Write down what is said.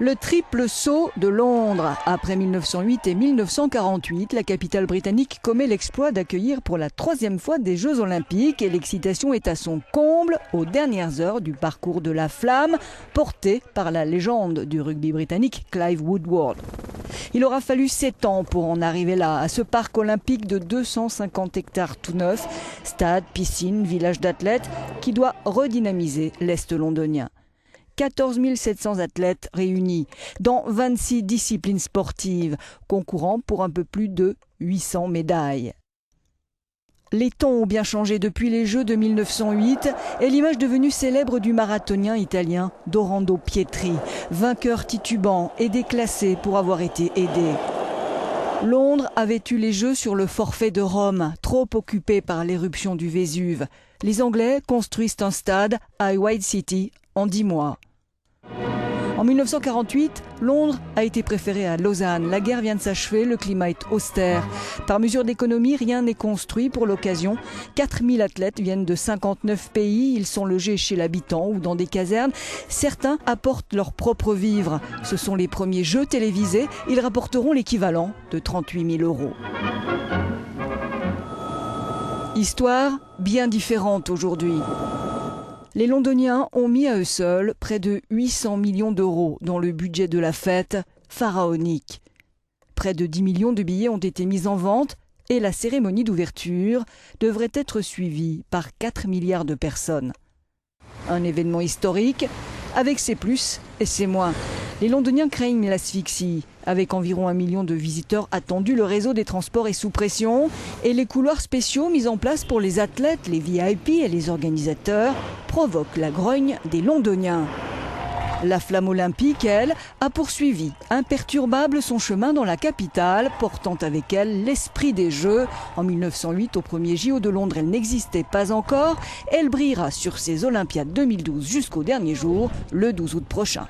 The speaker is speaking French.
Le triple saut de Londres. Après 1908 et 1948, la capitale britannique commet l'exploit d'accueillir pour la 3e fois des Jeux Olympiques et l'excitation est à son comble aux dernières heures du parcours de la flamme porté par la légende du rugby britannique Clive Woodward. Il aura fallu 7 ans pour en arriver là, à ce parc olympique de 250 hectares tout neuf, stade, piscine, village d'athlètes, qui doit redynamiser l'Est londonien. 14 700 athlètes réunis dans 26 disciplines sportives, concourant pour un peu plus de 800 médailles. Les temps ont bien changé depuis les Jeux de 1908 et l'image devenue célèbre du marathonien italien Dorando Pietri, vainqueur titubant et déclassé pour avoir été aidé. Londres avait eu les Jeux sur le forfait de Rome, trop occupé par l'éruption du Vésuve. Les Anglais construisent un stade à White City en 10 mois. En 1948, Londres a été préférée à Lausanne. La guerre vient de s'achever, le climat est austère. Par mesure d'économie, rien n'est construit pour l'occasion. 4000 athlètes viennent de 59 pays. Ils sont logés chez l'habitant ou dans des casernes. Certains apportent leurs propres vivres. Ce sont les premiers Jeux télévisés. Ils rapporteront l'équivalent de 38 000 €. Histoire bien différente aujourd'hui. Les Londoniens ont mis à eux seuls près de 800 millions d'euros dans le budget de la fête pharaonique. Près de 10 millions de billets ont été mis en vente et la cérémonie d'ouverture devrait être suivie par 4 milliards de personnes. Un événement historique avec ses plus et ses moins. Les Londoniens craignent l'asphyxie. Avec environ 1 million de visiteurs attendus, le réseau des transports est sous pression et les couloirs spéciaux mis en place pour les athlètes, les VIP et les organisateurs provoquent la grogne des Londoniens. La flamme olympique, elle, a poursuivi imperturbable son chemin dans la capitale, portant avec elle l'esprit des Jeux. En 1908, au premier JO de Londres, elle n'existait pas encore. Elle brillera sur ces Olympiades 2012 jusqu'au dernier jour, le 12 août prochain.